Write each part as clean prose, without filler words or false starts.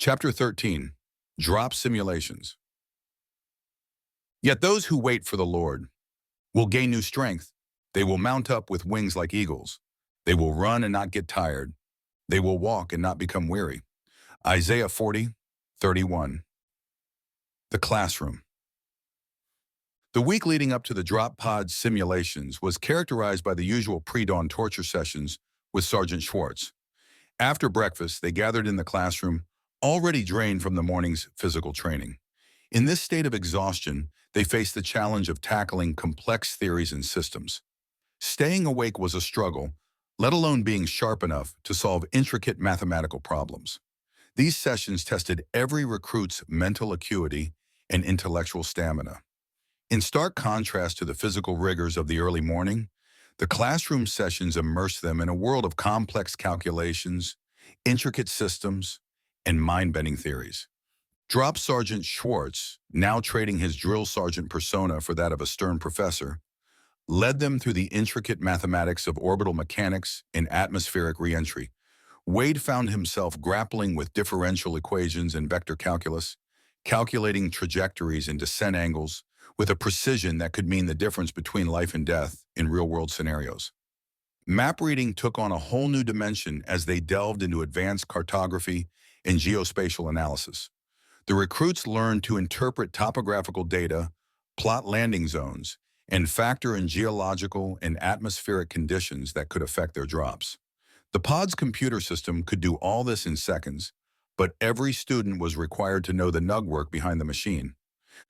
Chapter 13. Drop Simulations. Yet those who wait for the Lord will gain new strength. They will mount up with wings like eagles. They will run and not get tired. They will walk and not become weary. Isaiah 40:31. The classroom. The week leading up to the drop pod simulations was characterized by the usual pre-dawn torture sessions with Sergeant Schwartz. After breakfast, they gathered in the classroom, already drained from the morning's physical training. In this state of exhaustion, they faced the challenge of tackling complex theories and systems. Staying awake was a struggle, let alone being sharp enough to solve intricate mathematical problems. These sessions tested every recruit's mental acuity and intellectual stamina. In stark contrast to the physical rigors of the early morning, the classroom sessions immersed them in a world of complex calculations, intricate systems, and mind-bending theories. Drop Sergeant Schwartz, now trading his drill sergeant persona for that of a stern professor, led them through the intricate mathematics of orbital mechanics and atmospheric reentry. Wade found himself grappling with differential equations and vector calculus, calculating trajectories and descent angles with a precision that could mean the difference between life and death in real-world scenarios. Map reading took on a whole new dimension as they delved into advanced cartography and geospatial analysis. The recruits learned to interpret topographical data, plot landing zones, and factor in geological and atmospheric conditions that could affect their drops. The pod's computer system could do all this in seconds, but every student was required to know the nugwork behind the machine.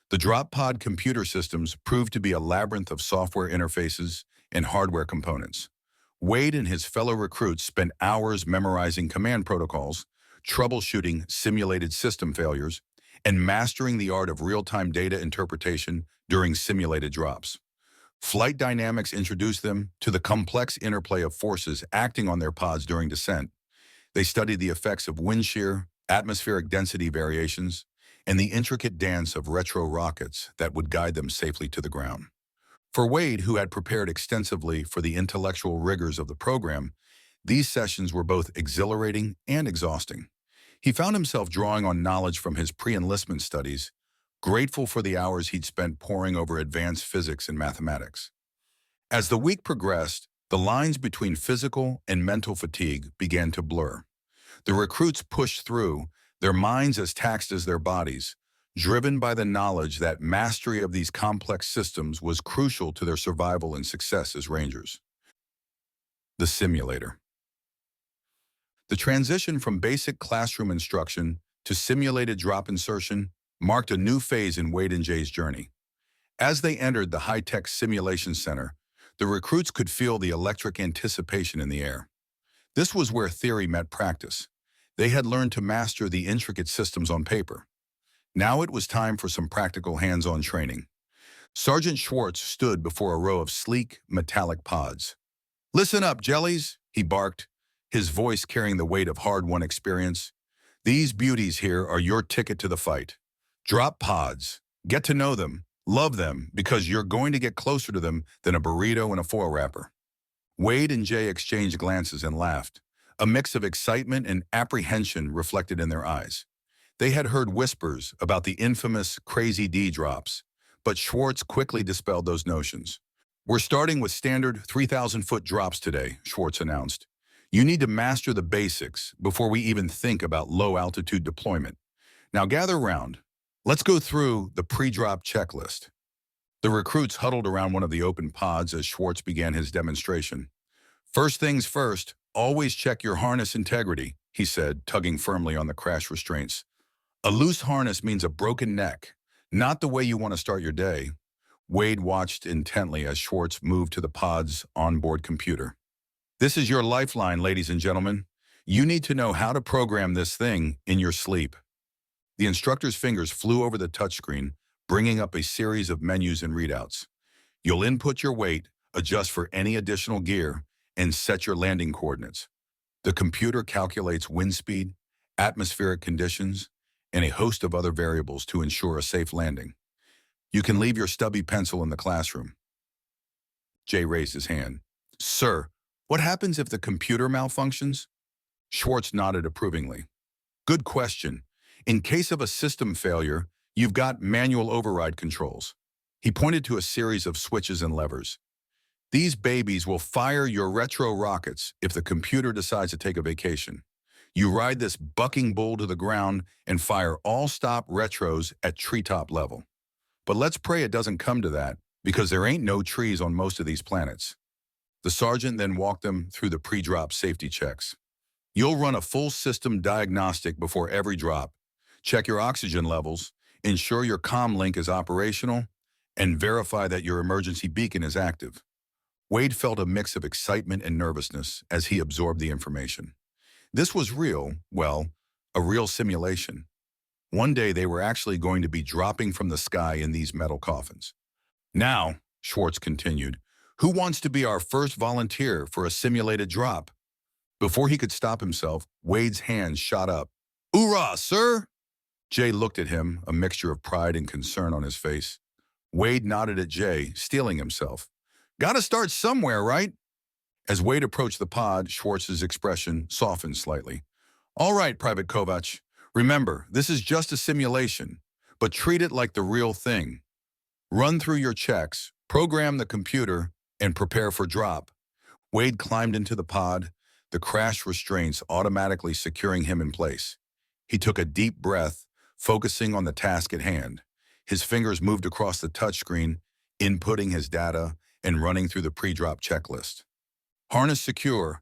The drop pod computer systems proved to be a labyrinth of software interfaces and hardware components. Wade and his fellow recruits spent hours memorizing command protocols, troubleshooting simulated system failures, and mastering the art of real-time data interpretation during simulated drops. Flight dynamics introduced them to the complex interplay of forces acting on their pods during descent. They studied the effects of wind shear, atmospheric density variations, and the intricate dance of retro rockets that would guide them safely to the ground. For Wade, who had prepared extensively for the intellectual rigors of the program, these sessions were both exhilarating and exhausting. He found himself drawing on knowledge from his pre-enlistment studies, grateful for the hours he'd spent poring over advanced physics and mathematics. As the week progressed, the lines between physical and mental fatigue began to blur. The recruits pushed through, their minds as taxed as their bodies, driven by the knowledge that mastery of these complex systems was crucial to their survival and success as Rangers. The simulator. The transition from basic classroom instruction to simulated drop insertion marked a new phase in Wade and Jay's journey. As they entered the high-tech simulation center, the recruits could feel the electric anticipation in the air. This was where theory met practice. They had learned to master the intricate systems on paper. Now it was time for some practical hands-on training. Sergeant Schwartz stood before a row of sleek, metallic pods. "Listen up, jellies," he barked, his voice carrying the weight of hard-won experience. "These beauties here are your ticket to the fight. Drop pods. Get to know them. Love them, because you're going to get closer to them than a burrito in a foil wrapper." Wade and Jay exchanged glances and laughed, a mix of excitement and apprehension reflected in their eyes. They had heard whispers about the infamous Crazy D drops, but Schwartz quickly dispelled those notions. "We're starting with standard 3,000-foot drops today," Schwartz announced. "You need to master the basics before we even think about low-altitude deployment. Now gather round. Let's go through the pre-drop checklist." The recruits huddled around one of the open pods as Schwartz began his demonstration. "First things first, always check your harness integrity," he said, tugging firmly on the crash restraints. "A loose harness means a broken neck, not the way you want to start your day." Wade watched intently as Schwartz moved to the pod's onboard computer. "This is your lifeline, ladies and gentlemen. You need to know how to program this thing in your sleep." The instructor's fingers flew over the touchscreen, bringing up a series of menus and readouts. You'll input your weight, adjust for any additional gear, and set your landing coordinates. The computer calculates wind speed, atmospheric conditions, and a host of other variables to ensure a safe landing. You can leave your stubby pencil in the classroom. Jay raised his hand. "Sir, what happens if the computer malfunctions?" Schwartz nodded approvingly. "Good question. In case of a system failure, you've got manual override controls. He pointed to a series of switches and levers. These babies will fire your retro rockets if the computer decides to take a vacation. You ride this bucking bull to the ground and fire all stop retros at treetop level. But let's pray it doesn't come to that, because there ain't no trees on most of these planets. The sergeant then walked them through the pre-drop safety checks. You'll run a full system diagnostic before every drop. Check your oxygen levels, ensure your comm link is operational, and verify that your emergency beacon is active. Wade felt a mix of excitement and nervousness as he absorbed the information. This was real, well, a real simulation. One day they were actually going to be dropping from the sky in these metal coffins. Now, Schwartz continued, who wants to be our first volunteer for a simulated drop? Before he could stop himself, Wade's hands shot up. Hoorah, sir! Jay looked at him, a mixture of pride and concern on his face. Wade nodded at Jay, steeling himself. Gotta start somewhere, right? As Wade approached the pod, Schwartz's expression softened slightly. All right, Private Kovac. Remember, this is just a simulation, but treat it like the real thing. Run through your checks, program the computer, and prepare for drop. Wade climbed into the pod, the crash restraints automatically securing him in place. He took a deep breath, focusing on the task at hand. His fingers moved across the touchscreen, inputting his data and running through the pre-drop checklist. Harness secure,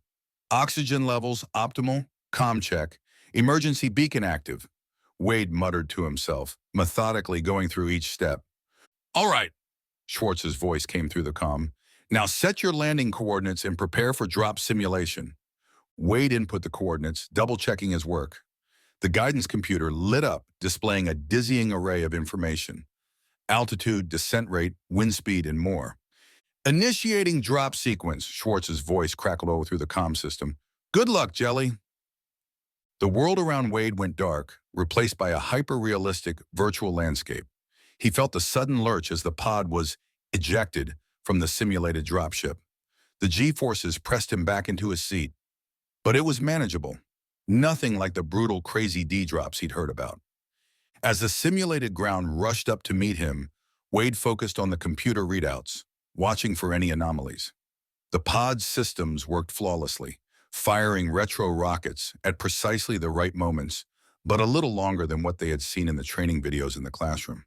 oxygen levels optimal, comm check, emergency beacon active. Wade muttered to himself, methodically going through each step. All right, Schwartz's voice came through the comm. Now set your landing coordinates and prepare for drop simulation. Wade input the coordinates, double-checking his work. The guidance computer lit up, displaying a dizzying array of information. Altitude, descent rate, wind speed, and more. Initiating drop sequence, Schwartz's voice crackled over through the comm system. Good luck, Jelly. The world around Wade went dark, replaced by a hyper-realistic virtual landscape. He felt the sudden lurch as the pod was ejected from the simulated dropship. The G-forces pressed him back into his seat. But it was manageable. Nothing like the brutal, crazy D-drops he'd heard about. As the simulated ground rushed up to meet him, Wade focused on the computer readouts, watching for any anomalies. The pod's systems worked flawlessly, firing retro rockets at precisely the right moments, but a little longer than what they had seen in the training videos in the classroom.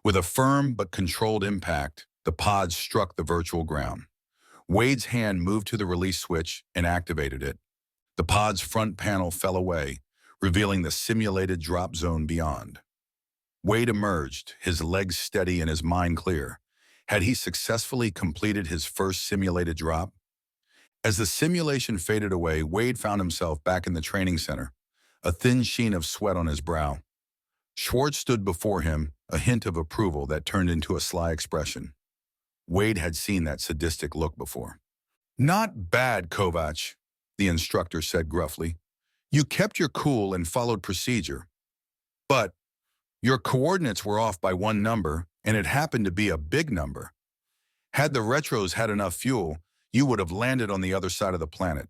With a firm but controlled impact, the pod struck the virtual ground. Wade's hand moved to the release switch and activated it. The pod's front panel fell away, revealing the simulated drop zone beyond. Wade emerged, his legs steady and his mind clear. Had he successfully completed his first simulated drop? As the simulation faded away, Wade found himself back in the training center, a thin sheen of sweat on his brow. Schwartz stood before him, a hint of approval that turned into a sly expression. Wade had seen that sadistic look before. Not bad, Kovac, the instructor said gruffly. You kept your cool and followed procedure. But your coordinates were off by one number, and it happened to be a big number. Had the retros had enough fuel, you would have landed on the other side of the planet.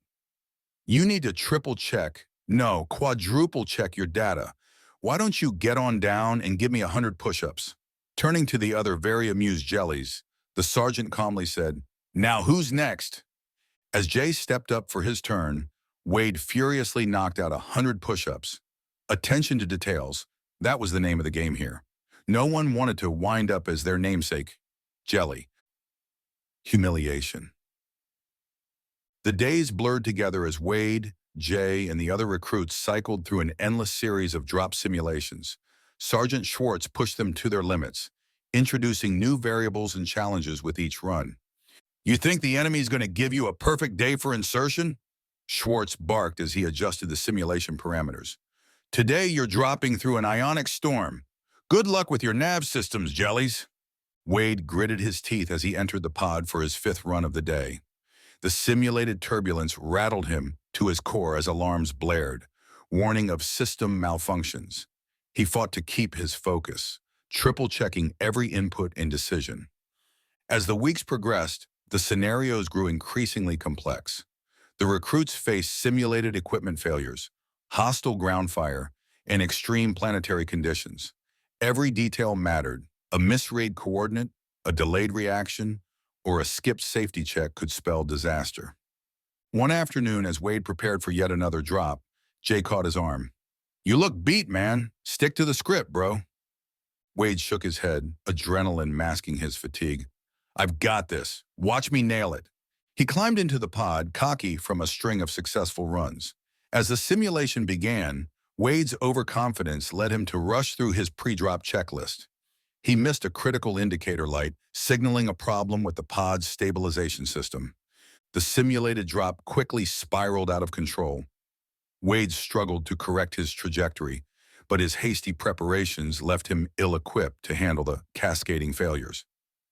You need to triple check, no, quadruple check your data. Why don't you get on down and give me 100 push-ups? Turning to the other very amused jellies, the sergeant calmly said, Now who's next? As Jay stepped up for his turn, Wade furiously knocked out 100 push-ups. Attention to details, that was the name of the game here. No one wanted to wind up as their namesake, Jelly. Humiliation. The days blurred together as Wade, Jay, and the other recruits cycled through an endless series of drop simulations. Sergeant Schwartz pushed them to their limits, introducing new variables and challenges with each run. You think the enemy's going to give you a perfect day for insertion? Schwartz barked as he adjusted the simulation parameters. Today you're dropping through an ionic storm. Good luck with your nav systems, jellies. Wade gritted his teeth as he entered the pod for his fifth run of the day. The simulated turbulence rattled him to his core as alarms blared, warning of system malfunctions. He fought to keep his focus, triple-checking every input and decision. As the weeks progressed, the scenarios grew increasingly complex. The recruits faced simulated equipment failures, hostile ground fire, and extreme planetary conditions. Every detail mattered. A misread coordinate, a delayed reaction, or a skipped safety check could spell disaster. One afternoon, as Wade prepared for yet another drop, Jay caught his arm. "You look beat, man. Stick to the script, bro." Wade shook his head, adrenaline masking his fatigue. "I've got this. Watch me nail it." He climbed into the pod, cocky from a string of successful runs. As the simulation began, Wade's overconfidence led him to rush through his pre-drop checklist. He missed a critical indicator light, signaling a problem with the pod's stabilization system. The simulated drop quickly spiraled out of control. Wade struggled to correct his trajectory, but his hasty preparations left him ill-equipped to handle the cascading failures.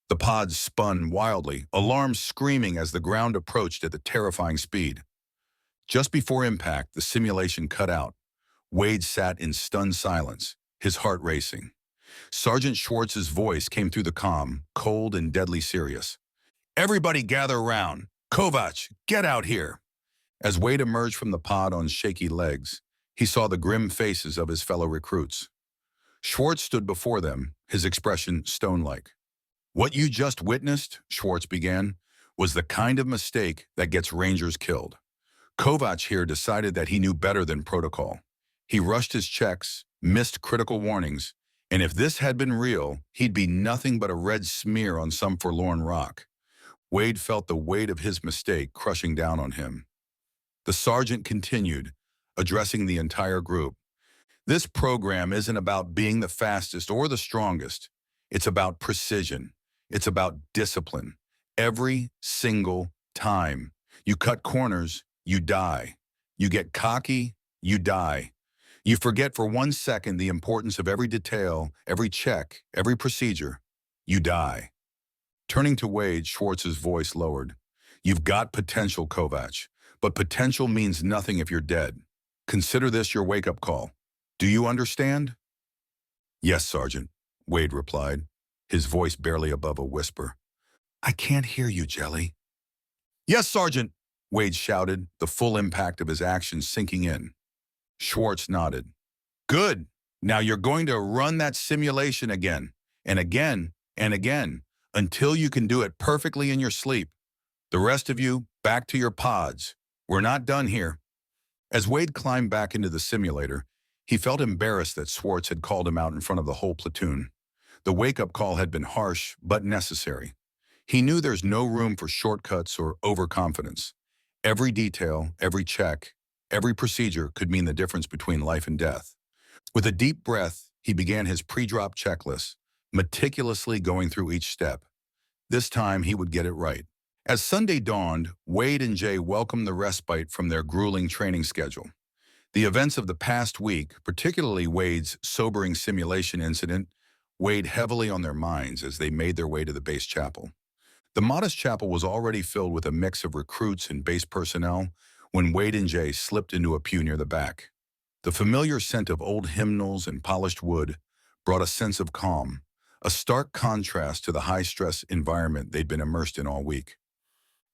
The pod spun wildly, alarms screaming as the ground approached at the terrifying speed. Just before impact, the simulation cut out. Wade sat in stunned silence, his heart racing. Sergeant Schwartz's voice came through the comm, cold and deadly serious. "Everybody gather around. Kovac, get out here." As Wade emerged from the pod on shaky legs, he saw the grim faces of his fellow recruits. Schwartz stood before them, his expression stone-like. "What you just witnessed," Schwartz began, "was the kind of mistake that gets Rangers killed. Kovac here decided that he knew better than protocol. He rushed his checks, missed critical warnings, and if this had been real, he'd be nothing but a red smear on some forlorn rock." Wade felt the weight of his mistake crushing down on him. The sergeant continued, addressing the entire group. "This program isn't about being the fastest or the strongest. It's about precision. It's about discipline. Every single time. You cut corners, you die. You get cocky, you die. You forget for 1 second the importance of every detail, every check, every procedure. You die." Turning to Wade, Schwartz's voice lowered. "You've got potential, Kovac, but potential means nothing if you're dead. Consider this your wake-up call. Do you understand?" "Yes, Sergeant," Wade replied, his voice barely above a whisper. "I can't hear you, Jelly." "Yes, Sergeant," Wade shouted, the full impact of his actions sinking in. Schwartz nodded. "Good. Now you're going to run that simulation again, and again, and again, until you can do it perfectly in your sleep. The rest of you, back to your pods. We're not done here." As Wade climbed back into the simulator, he felt embarrassed that Schwartz had called him out in front of the whole platoon. The wake-up call had been harsh, but necessary. He knew there's no room for shortcuts or overconfidence. Every detail, every check, every procedure could mean the difference between life and death. With a deep breath, he began his pre-drop checklist, meticulously going through each step. This time, he would get it right. As Sunday dawned, Wade and Jay welcomed the respite from their grueling training schedule. The events of the past week, particularly Wade's sobering simulation incident, weighed heavily on their minds as they made their way to the base chapel. The modest chapel was already filled with a mix of recruits and base personnel when Wade and Jay slipped into a pew near the back. The familiar scent of old hymnals and polished wood brought a sense of calm, a stark contrast to the high-stress environment they'd been immersed in all week.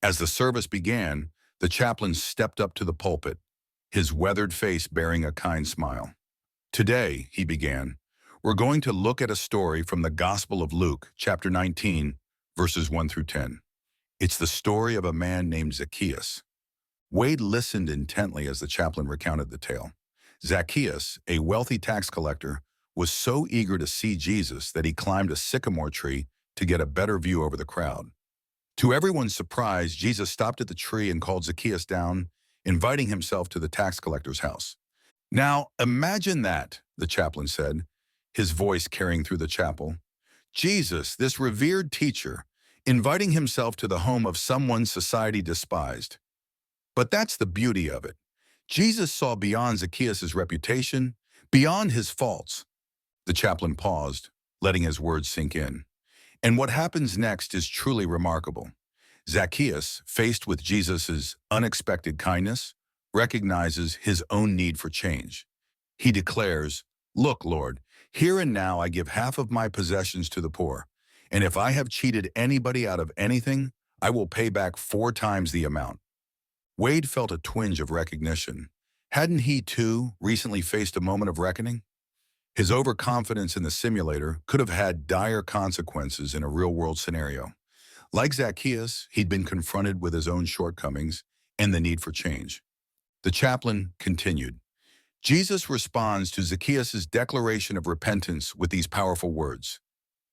As the service began, the chaplain stepped up to the pulpit, his weathered face bearing a kind smile. "Today," he began, "we're going to look at a story from the Gospel of Luke, chapter 19, verses 1 through 10. It's the story of a man named Zacchaeus." Wade listened intently as the chaplain recounted the tale. Zacchaeus, a wealthy tax collector, was so eager to see Jesus that he climbed a sycamore tree to get a better view over the crowd. To everyone's surprise, Jesus stopped at the tree and called Zacchaeus down, inviting himself to the tax collector's house. "Now, imagine that," the chaplain said, his voice carrying through the chapel. "Jesus, this revered teacher, inviting himself to the home of someone society despised. But that's the beauty of it. Jesus saw beyond Zacchaeus' reputation, beyond his faults." The chaplain paused, letting his words sink in. And what happens next is truly remarkable. Zacchaeus, faced with Jesus' unexpected kindness, recognizes his own need for change. He declares, "Look, Lord, here and now I give half of my possessions to the poor, and if I have cheated anybody out of anything, I will pay back 4 times the amount." Wade felt a twinge of recognition. Hadn't he, too, recently faced a moment of reckoning? His overconfidence in the simulator could have had dire consequences in a real-world scenario. Like Zacchaeus, he'd been confronted with his own shortcomings and the need for change. The chaplain continued. Jesus responds to Zacchaeus' declaration of repentance with these powerful words.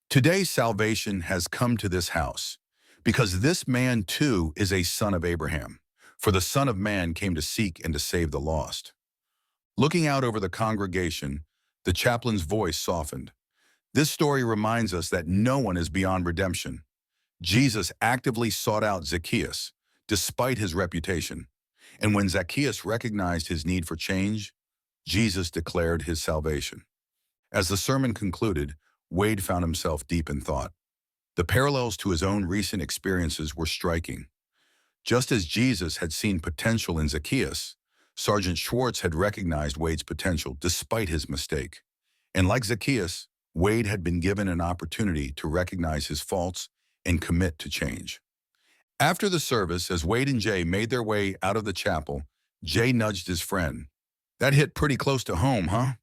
Today salvation has come to this house, because this man too is a son of Abraham. For the Son of Man came to seek and to save the lost. Looking out over the congregation, the chaplain's voice softened. This story reminds us that no one is beyond redemption. Jesus actively sought out Zacchaeus, despite his reputation. And when Zacchaeus recognized his need for change, Jesus declared his salvation. As the sermon concluded, Wade found himself deep in thought. The parallels to his own recent experiences were striking. Just as Jesus had seen potential in Zacchaeus, Sergeant Schwartz had recognized Wade's potential despite his mistake. And like Zacchaeus, Wade had been given an opportunity to recognize his faults and commit to change. After the service, as Wade and Jay made their way out of the chapel, Jay nudged his friend. That hit pretty close to home, huh?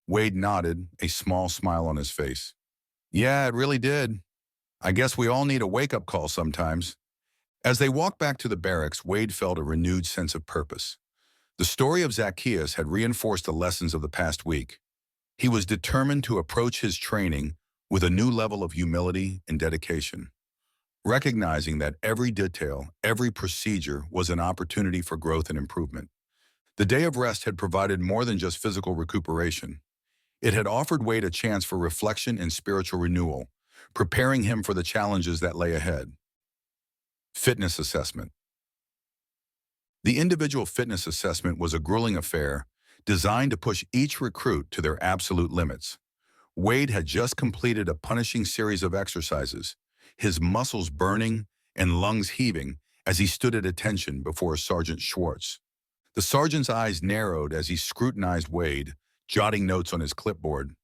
Wade nodded, a small smile on his face. Yeah, it really did. I guess we all need a wake-up call sometimes. As they walked back to the barracks, Wade felt a renewed sense of purpose. The story of Zacchaeus had reinforced the lessons of the past week. He was determined to approach his training with a new level of humility and dedication, recognizing that every detail, every procedure was an opportunity for growth and improvement. The day of rest had provided more than just physical recuperation. It had offered Wade a chance for reflection and spiritual renewal, preparing him for the challenges that lay ahead. Fitness assessment. The individual fitness assessment was a grueling affair designed to push each recruit to their absolute limits. Wade had just completed a punishing series of exercises, his muscles burning and lungs heaving as he stood at attention before Sergeant Schwartz. The sergeant's eyes narrowed as he scrutinized Wade, jotting notes on his clipboard.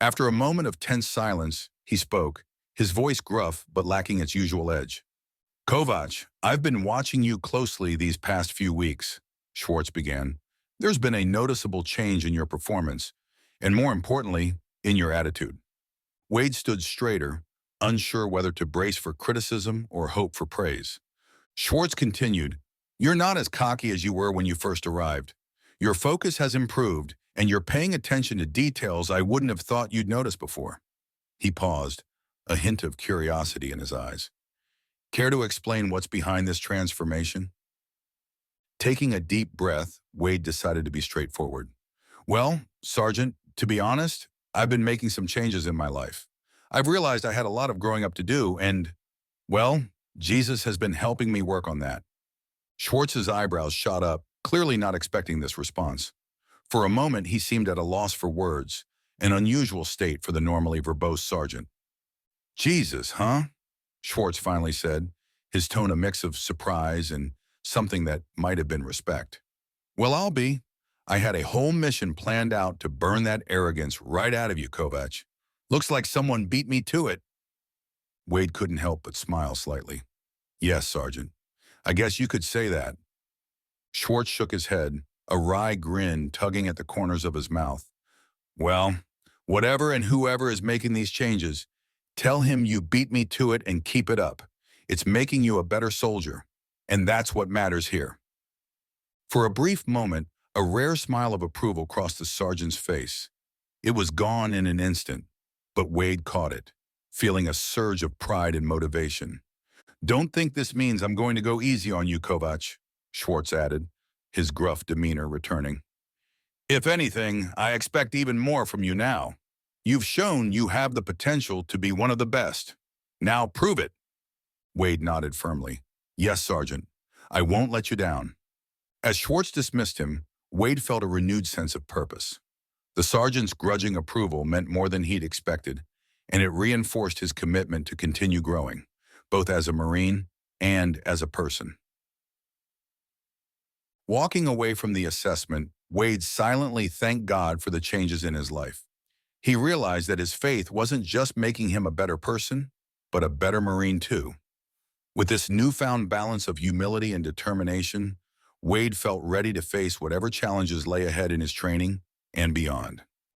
After a moment of tense silence, he spoke, his voice gruff but lacking its usual edge. Kovac, I've been watching you closely these past few weeks, Schwartz began. There's been a noticeable change in your performance, and more importantly, in your attitude. Wade stood straighter, unsure whether to brace for criticism or hope for praise. Schwartz continued, You're not as cocky as you were when you first arrived. Your focus has improved, and you're paying attention to details I wouldn't have thought you'd noticed before. He paused, a hint of curiosity in his eyes. Care to explain what's behind this transformation? Taking a deep breath, Wade decided to be straightforward. Well, Sergeant, to be honest, I've been making some changes in my life. I've realized I had a lot of growing up to do, and, well, Jesus has been helping me work on that. Schwartz's eyebrows shot up, clearly not expecting this response. For a moment, he seemed at a loss for words, an unusual state for the normally verbose sergeant. Jesus, huh? Schwartz finally said, his tone a mix of surprise and something that might have been respect. Well, I'll be. I had a whole mission planned out to burn that arrogance right out of you, Kovac. Looks like someone beat me to it. Wade couldn't help but smile slightly. Yes, Sergeant. I guess you could say that. Schwartz shook his head, a wry grin tugging at the corners of his mouth. Well, whatever and whoever is making these changes, tell him you beat me to it and keep it up. It's making you a better soldier, and that's what matters here. For a brief moment, a rare smile of approval crossed the sergeant's face. It was gone in an instant, but Wade caught it, feeling a surge of pride and motivation. Don't think this means I'm going to go easy on you, Kovac, Schwartz added, his gruff demeanor returning. If anything, I expect even more from you now. You've shown you have the potential to be one of the best. Now prove it. Wade nodded firmly. Yes, Sergeant. I won't let you down. As Schwartz dismissed him, Wade felt a renewed sense of purpose. The sergeant's grudging approval meant more than he'd expected, and it reinforced his commitment to continue growing, both as a Marine and as a person. Walking away from the assessment, Wade silently thanked God for the changes in his life. He realized that his faith wasn't just making him a better person, but a better Marine too. With this newfound balance of humility and determination, Wade felt ready to face whatever challenges lay ahead in his training and beyond.